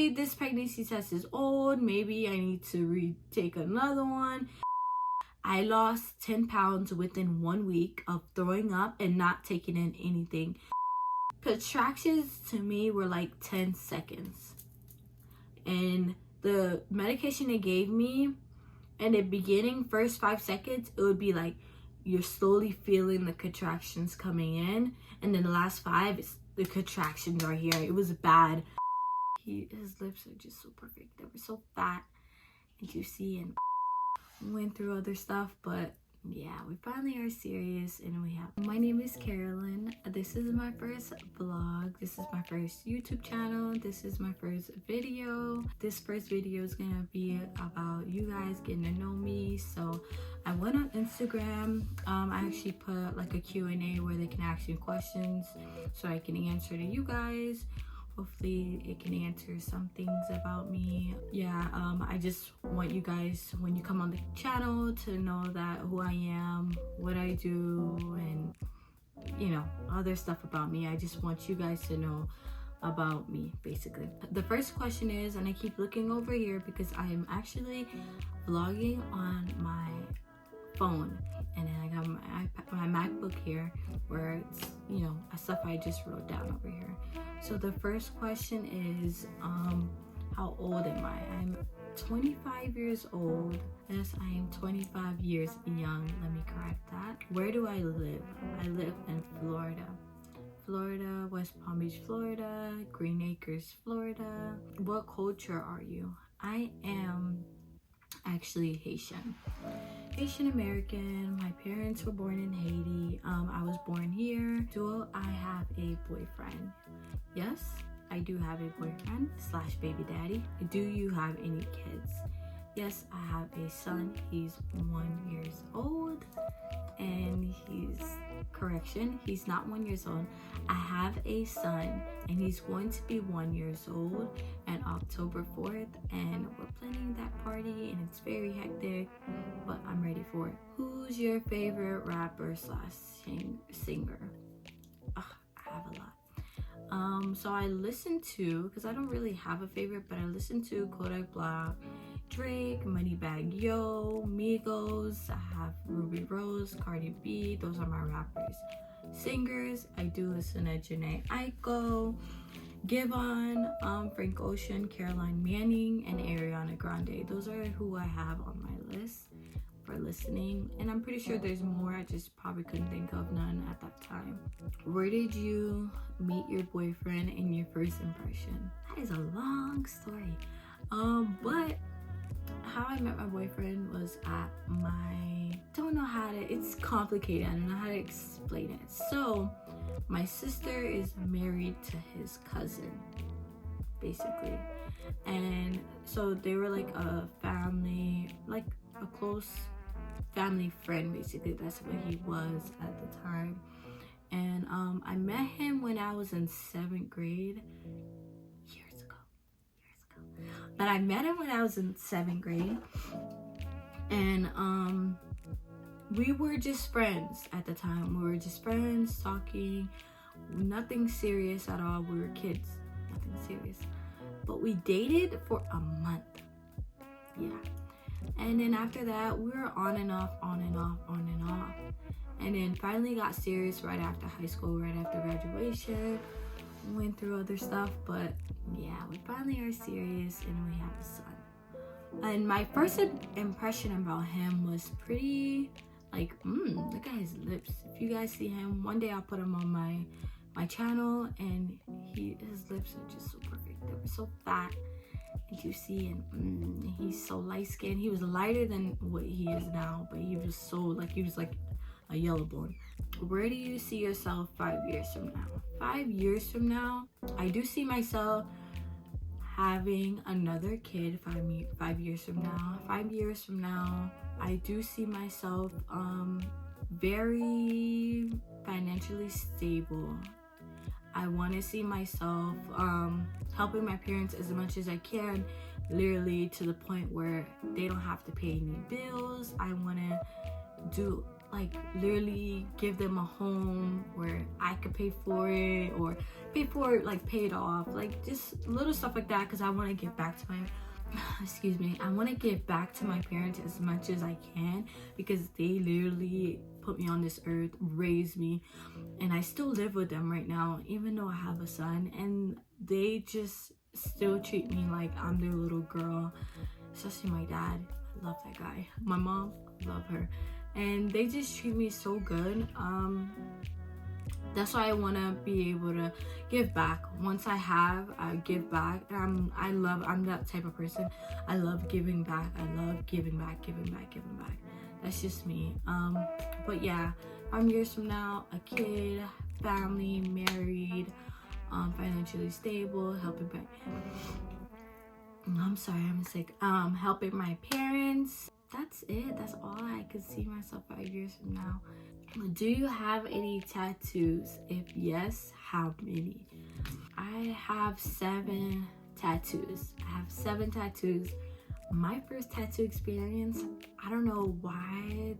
maybe this pregnancy test is old, maybe I need to retake another one. I lost 10 pounds within 1 week of throwing up and not taking in anything. Contractions to me were like 10 seconds. And the medication they gave me, in the beginning, first 5 seconds, it would be like you're slowly feeling the contractions coming in. And then the last 5, the contractions are here. It was bad. His lips are just so perfect. They were so fat and juicy, and went through other stuff, but yeah, we finally are serious and we have. My name is Carolyn. This is my first vlog. This is my first YouTube channel. This is my first video. This first video is gonna be about you guys getting to know me. So I went on Instagram. I actually put like a Q&A where they can ask me questions so I can answer to you guys. Hopefully it can answer some things about me. Yeah, I just want you guys, when you come on the channel, to know that who I am, what I do, and you know, other stuff about me. I just want you guys to know about me, basically. The first question is, and I keep looking over here because I am actually vlogging on my phone, and then I got my MacBook here where it's, you know, stuff I just wrote down over here. So the first question is, how old am I? I'm 25 years old. Yes, I am 25 years young. Let me correct that. Where do I live? I live in Florida, West Palm Beach, Florida, Green Acres, Florida. What culture are you? I am actually Haitian American. My parents were born in Haiti. I was born here. Do I have a boyfriend? Yes, I do have a boyfriend slash baby daddy. Do you have any kids? Yes, I have a son. He's 1 year old, and he's not 1 year old. I have a son, and he's going to be 1 year old on October 4th, and we're planning that party, and it's very hectic, but I'm ready for it. Who's your favorite rapper slash singer? I have a lot. So I listen to, because I don't really have a favorite, but I listen to Kodak Black, Drake, Moneybagg Yo, Migos. I have Ruby Rose, Cardi B. Those are my rappers. Singers, I do listen to Janae Aiko, Giveon, Frank Ocean, Caroline Manning, and Ariana Grande. Those are who I have on my list for listening, and I'm pretty sure there's more. I just probably couldn't think of none at that time. Where did you meet your boyfriend and your first impression? That is a long story, but how I met my boyfriend was at it's complicated. I don't know how to explain it. So my sister is married to his cousin, basically, and so they were like a family, like a close family friend, basically. That's what he was at the time. And I met him when I was in 7th grade, years ago. But I met him when I was in 7th grade, and we were just friends at the time. We were just friends, talking, nothing serious at all. We were kids, nothing serious. But we dated for a month. Yeah. And then after that, we were on and off. And then finally got serious right after high school, right after graduation. Went through other stuff, but yeah, we finally are serious and we have a son. And my first impression about him was pretty like, look at his lips. If you guys see him, one day I'll put him on my channel, and his lips are just so perfect. They were so fat and juicy, and he's so light skinned. He was lighter than what he is now, but he was so like, he was like a yellow bone. Where do you see yourself 5 years from now? 5 years from now, I do see myself having another kid. 5 years from now. 5 years from now, I do see myself very financially stable. I want to see myself helping my parents as much as I can, literally to the point where they don't have to pay any bills. I want to do, like, literally give them a home where I could pay for it, or before like pay it off, like just little stuff like that, because I want to give back to my excuse me, I want to give back to my parents as much as I can, because they literally put me on this earth, raised me, and I still live with them right now, even though I have a son, and they just still treat me like I'm their little girl. Especially my dad, I love that guy. My mom, I love her, and they just treat me so good. That's why I want to be able to give back. Once I give back. I'm that type of person. I love giving back. I love giving back. That's just me. But yeah, 5 years from now, a kid, family, married, financially stable, helping I'm sorry, I'm sick. Helping my parents. That's it. That's all I could see myself 5 years from now. Do you have any tattoos? If yes, how many? I have 7 tattoos. I have 7 tattoos. My first tattoo experience, I don't know why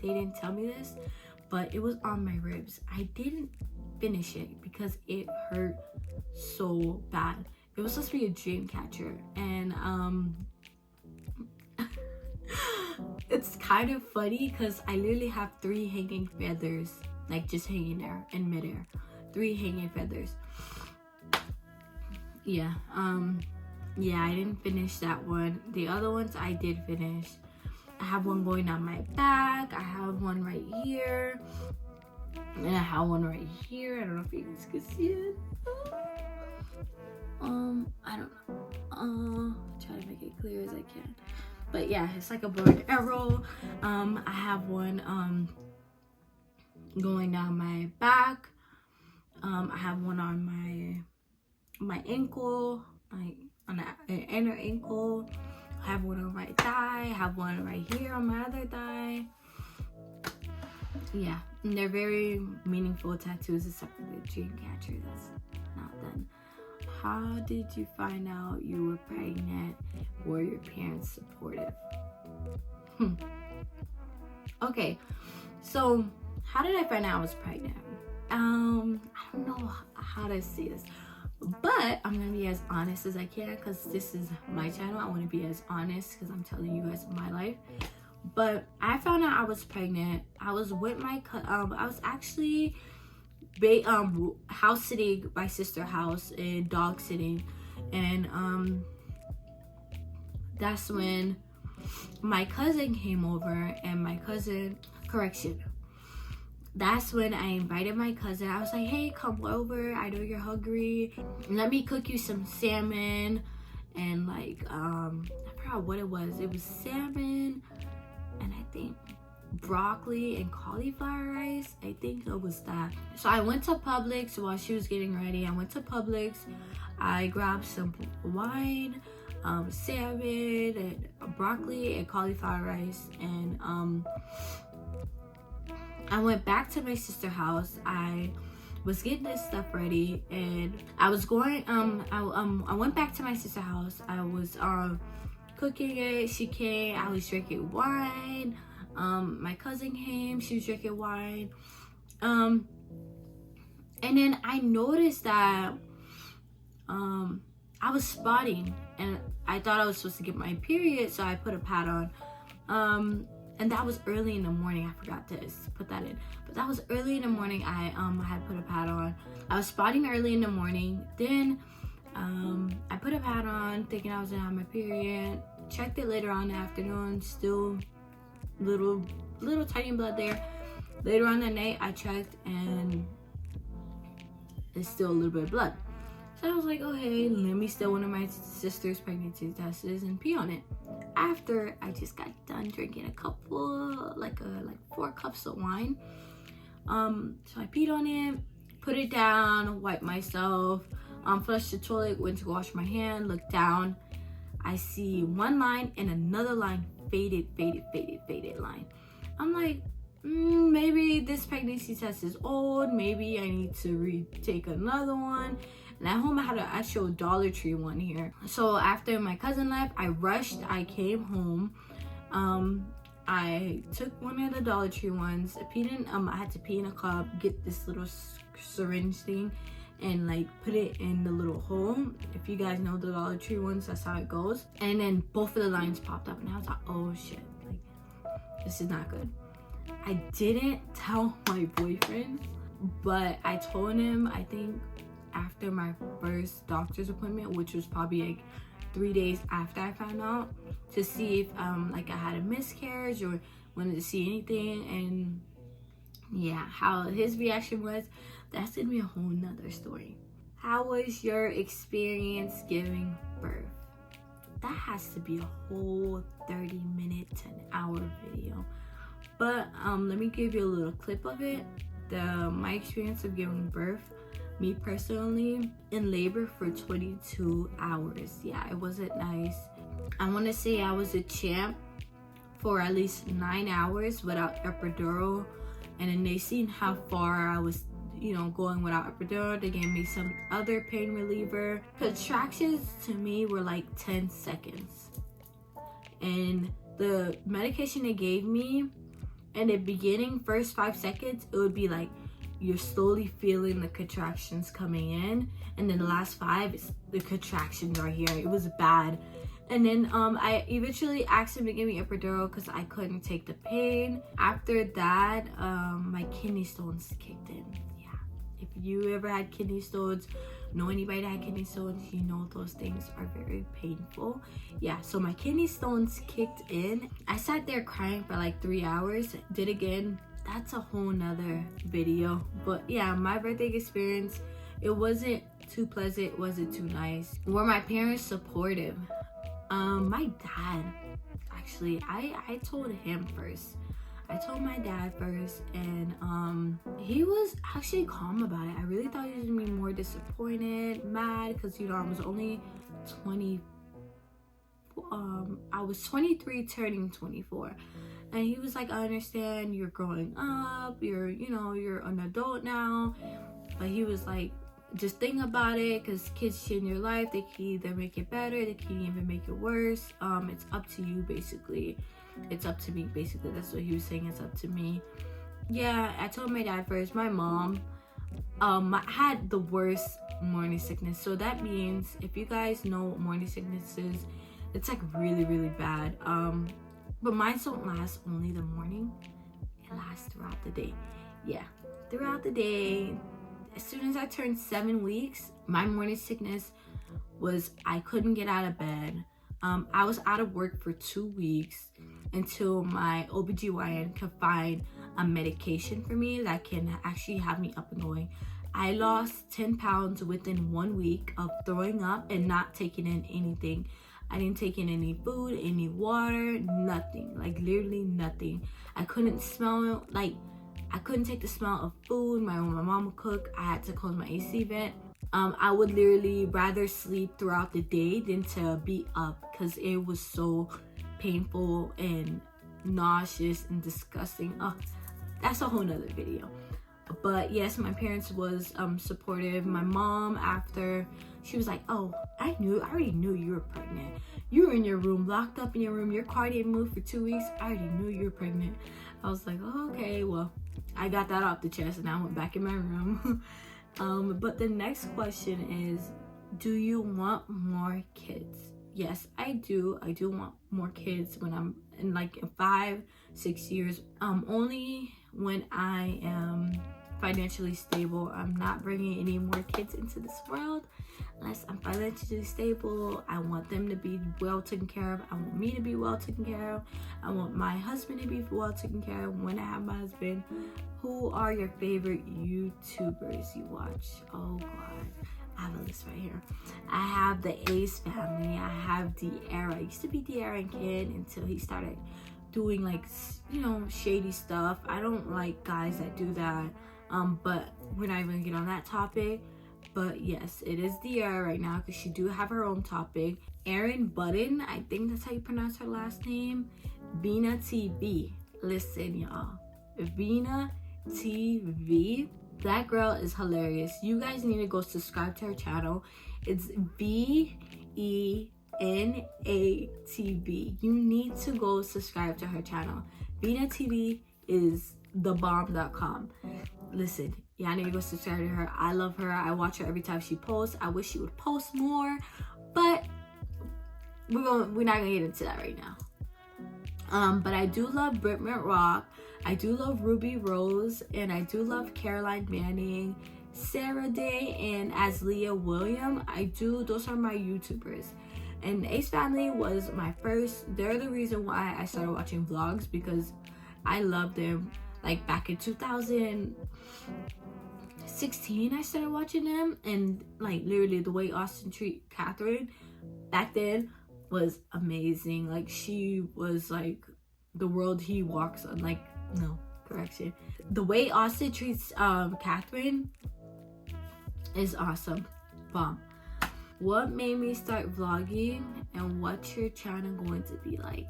they didn't tell me this, but it was on my ribs. I didn't finish it because it hurt so bad. It was supposed to be a dream catcher, and it's kind of funny because I literally have 3 hanging feathers, like just hanging there in midair. 3 hanging feathers. Yeah, I didn't finish that one. The other ones I did finish. I have one going down my back. I have one right here, and I have one right here. I don't know if you guys can see it. I don't know. Try to make it clear as I can. But yeah, it's like a bow and arrow. I have one going down my back. I have one on my ankle, like on the inner ankle. I have one on my thigh. I have one right here on my other thigh. Yeah, and they're very meaningful tattoos, except for the dream catcher that's not done. How did you find out you were pregnant? Were your parents supportive? Okay, so how did I find out I was pregnant? I don't know how to say this, but I'm gonna be as honest as I can, because this is my channel. I want to be as honest because I'm telling you guys my life. But I found out I was pregnant. I was with my I was actually house sitting my sister's house and dog sitting, and that's when my cousin came over, and my cousin, that's when I invited my cousin. I was like, hey, come over, I know you're hungry, let me cook you some salmon, and like I forgot what it was salmon, and I think broccoli and cauliflower rice. I think it was that. So I went to Publix while she was getting ready. I went to Publix. I grabbed some wine, salmon, and broccoli and cauliflower rice, and I went back to my sister's house. I was getting this stuff ready, and I was going I went back to my sister's house. I was cooking it. She came. I was drinking wine. My cousin came, she was drinking wine, and then I noticed that I was spotting, and I thought I was supposed to get my period, so I put a pad on, and that was early in the morning. I forgot to put that in, but that was early in the morning. I had put a pad on. I was spotting early in the morning. Then I put a pad on thinking I was gonna have my period. Checked it later on in the afternoon, still little tiny blood there. Later on that night I checked, and it's still a little bit of blood. So I was like, okay, let me steal one of my sister's pregnancy tests and pee on it. After I just got done drinking a couple, like 4 cups of wine, so I peed on it, put it down, wiped myself, flushed the toilet, went to wash my hand, looked down, I see one line and another line, faded line. I'm like, maybe this pregnancy test is old, maybe I need to retake another one. And at home I had an actual Dollar Tree one here. So after my cousin left, I rushed, I came home, I took one of the Dollar Tree ones, I peed in, I had to pee in a cup, get this little syringe thing, and like put it in the little hole. If you guys know the Dollar Tree ones, that's how it goes. And then both of the lines popped up and I was like, oh shit, like this is not good. I didn't tell my boyfriend, but I told him, I think after my first doctor's appointment, which was probably like 3 days after I found out, to see if like I had a miscarriage or wanted to see anything. And yeah, how his reaction was, that's gonna be a whole nother story. How was your experience giving birth? That has to be a whole 30-minute to an hour video. But let me give you a little clip of it. My experience of giving birth, me personally, in labor for 22 hours. Yeah, it wasn't nice. I want to say I was a champ for at least 9 hours without epidural. And then they seen how far I was, going without epidural. They gave me some other pain reliever. Contractions to me were like 10 seconds. And the medication they gave me, in the beginning, first 5 seconds, it would be like you're slowly feeling the contractions coming in, and then the last 5, the contractions are here. It was bad. And then I eventually asked him to give me epidural because I couldn't take the pain. After that, my kidney stones kicked in. Yeah, if you ever had kidney stones, know anybody that had kidney stones, you know those things are very painful. Yeah, so my kidney stones kicked in. I sat there crying for like 3 hours. Did again, that's a whole nother video. But yeah, my birthday experience, it wasn't too pleasant, it wasn't too nice. Were my parents supportive? My dad, actually, I told him first. I told my dad first, and he was actually calm about it. I really thought he was gonna be more disappointed, mad, because I was only 20. I was 23 turning 24, and he was like, I understand you're growing up, you're an adult now, but he was like, just think about it, because kids in your life, they can either make it better, they can even make it worse. It's up to you, basically. It's up to me, basically. That's what he was saying. It's up to me. Yeah, I told my dad first. My mom had the worst morning sickness. So that means, if you guys know what morning sickness is, it's like really, really bad. But mine don't last only the morning. It lasts throughout the day. Yeah, throughout the day. As soon as I turned 7 weeks, my morning sickness was I couldn't get out of bed. I was out of work for 2 weeks until my OBGYN could find a medication for me that can actually have me up and going. I lost 10 pounds within 1 week of throwing up and not taking in anything. I didn't take in any food, any water, nothing. Like literally nothing. I couldn't smell, I couldn't take the smell of food. My mom would cook. I had to close my AC vent. I would literally rather sleep throughout the day than to be up, because it was so painful and nauseous and disgusting. That's a whole nother video. But yes, my parents was supportive. My mom, after, she was like, oh, I already knew you were pregnant. You were in your room, locked up in your room. Your car didn't move for 2 weeks. I already knew you were pregnant. I was like, oh, okay, well, I got that off the chest and I went back in my room. But the next question is, do you want more kids? Yes, I do. I do want more kids when I'm in 5-6 years. Only when I am financially stable. I'm not bringing any more kids into this world unless I'm financially stable. I want them to be well taken care of. I want me to be well taken care of. I want my husband to be well taken care of when I have my husband. Who are your favorite YouTubers you watch? Oh God, I have a list right here. I have the Ace family. I have D'Era. I used to be D'Era kid until he started doing shady stuff. I don't like guys that do that. But we're not even gonna get on that topic. But yes, it is D'Era right now because she do have her own topic. Erin Button, I think that's how you pronounce her last name. Vina TV. Listen, y'all. Vina TV. That girl is hilarious. You guys need to go subscribe to her channel. It's VENA TV. You need to go subscribe to her channel. Vina TV is thebomb.com. Listen, Yeah, I need to go subscribe to her. I love her. I watch her every time she posts. I wish she would post more, but we're not gonna get into that right now. But I do love Brit Rock. I do love Ruby Rose, and I do love Caroline Manning, Sarah Day, and Asleah William. Those are my YouTubers. And Ace Family was my first. They're the reason why I started watching vlogs, because I love them. Like back in 2016, I started watching them, and like literally the way Austin treat Catherine back then was amazing. Like she was like the world he walks on. Like, no, correction. The way Austin treats Catherine is awesome. Bomb. What made me start vlogging, and what's your channel going to be like?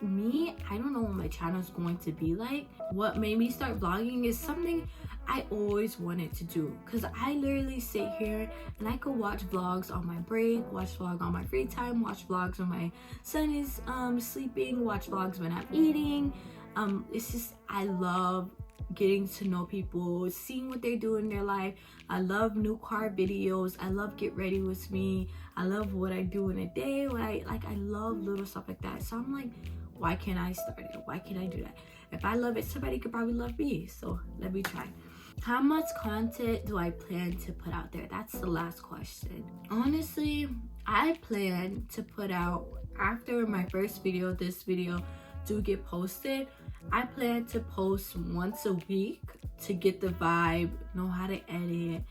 Me, I don't know what my channel is going to be like. What made me start vlogging is something I always wanted to do, because I literally sit here and I could watch vlogs on my break, watch vlogs on my free time, watch vlogs when my son is sleeping, watch vlogs when I'm eating. It's just, I love getting to know people, seeing what they do in their life. I love new car videos. I love get ready with me. I love what I do in a day. I love little stuff like that. So I'm like, why can't I start it? Why can't I do that? If I love it, somebody could probably love me. So let me try. How much content do I plan to put out there? That's the last question. Honestly, I plan to put out, after my first video, this video do get posted, I plan to post once a week to get the vibe, know how to edit,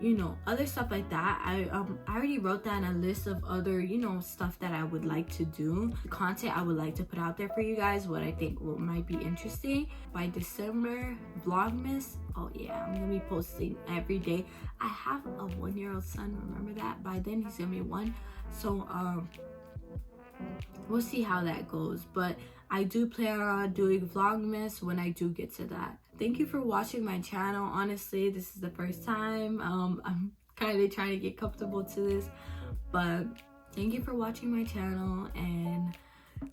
you know, other stuff like that. I already wrote down a list of other, you know, stuff that I would like to do, content I would like to put out there for you guys, what I think might be interesting. By December, Vlogmas, oh yeah, I'm gonna be posting every day. I have a 1-year-old son, remember that? By then he's gonna be 1, so we'll see how that goes. But I do plan on doing Vlogmas when I do get to that. Thank you for watching my channel. Honestly, this is the first time. I'm kind of trying to get comfortable to this, but thank you for watching my channel, and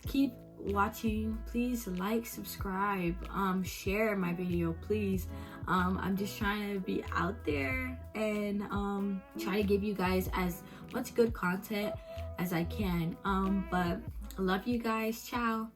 keep watching. Please like, subscribe, share my video, please. I'm just trying to be out there and try to give you guys as much good content as I can. But I love you guys. Ciao.